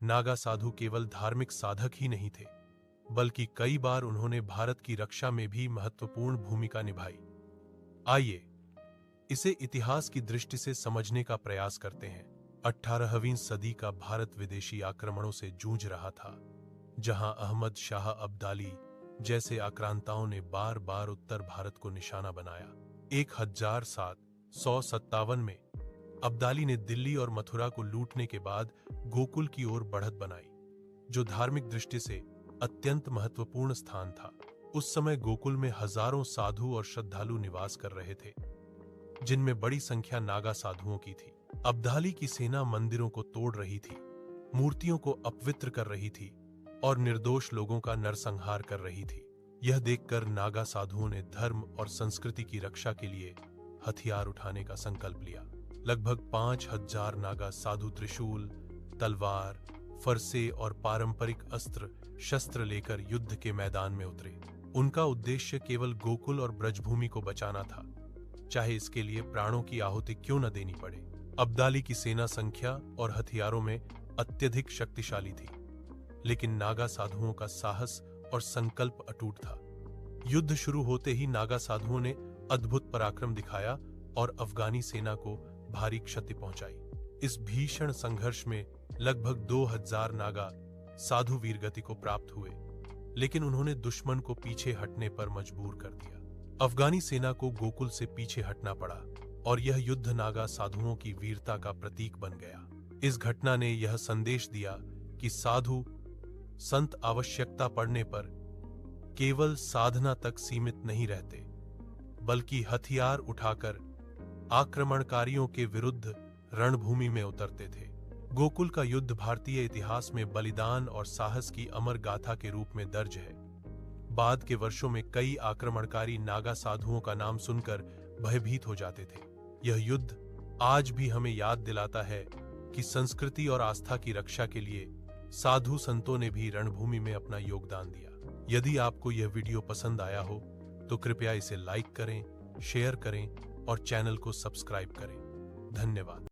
नागा साधु केवल धार्मिक साधक ही नहीं थे, बल्कि कई बार उन्होंने भारत की रक्षा में भी महत्वपूर्ण भूमिका निभाई। आइए इसे इतिहास की दृष्टि से समझने का प्रयास करते हैं। 18वीं सदी का भारत विदेशी आक्रमणों से जूझ रहा था, जहां अहमद शाह अब्दाली जैसे आक्रांताओं ने बार बार उत्तर भारत को निशाना बनाया। 1757 में अब्दाली ने दिल्ली और मथुरा को लूटने के बाद गोकुल की ओर बढ़त बनाई, जो धार्मिक दृष्टि से अत्यंत महत्वपूर्ण स्थान था। उस समय गोकुल में हजारों साधु और श्रद्धालु निवास कर रहे थे, जिनमें बड़ी संख्या नागा साधुओं की थी। अब्दाली की सेना मंदिरों को तोड़ रही थी, मूर्तियों को अपवित्र कर रही थी और निर्दोष लोगों का नरसंहार कर रही थी। यह देखकर नागा साधुओं ने धर्म और संस्कृति की रक्षा के लिए हथियार उठाने का संकल्प लिया। लगभग 5000 नागा साधु त्रिशूल, तलवार, फरसे और पारंपरिक अस्त्र शस्त्र लेकर युद्ध के मैदान में उतरे। उनका उद्देश्य केवल गोकुल और ब्रजभूमि को बचाना था, चाहे इसके लिए प्राणों की आहुति क्यों न देनी पड़े। अब्दाली की सेना संख्या और हथियारों में अत्यधिक शक्तिशाली थी, लेकिन नागा साधुओं का साहस और संकल्प अटूट था। युद्ध शुरू होते ही नागा साधुओं ने अद्भुत पराक्रम दिखाया और अफगानी सेना को भारी क्षति पहुंचाई। इस भीषण संघर्ष में लगभग 2000 नागा साधु वीरगति को प्राप्त हुए, लेकिन उन्होंने दुश्मन को पीछे हटने पर मजबूर कर दिया। अफगानी सेना को गोकुल से पीछे हटना पड़ा और यह युद्ध नागा साधुओं की वीरता का प्रतीक बन गया। इस घटना ने यह संदेश दिया कि साधु संत आवश्यकता पड़ने पर केवल साधना तक सीमित नहीं रहते, बल्कि हथियार उठाकर आक्रमणकारियों के विरुद्ध रणभूमि में उतरते थे। गोकुल का युद्ध भारतीय इतिहास में बलिदान और साहस की अमर गाथा के रूप में दर्ज है। बाद के वर्षों में कई आक्रमणकारी नागा साधुओं का नाम सुनकर भयभीत हो जाते थे। यह युद्ध आज भी हमें याद दिलाता है कि संस्कृति और आस्था की रक्षा के लिए साधु संतों ने भी रणभूमि में अपना योगदान दिया। यदि आपको यह वीडियो पसंद आया हो तो कृपया इसे लाइक करें, शेयर करें और चैनल को सब्सक्राइब करें। धन्यवाद।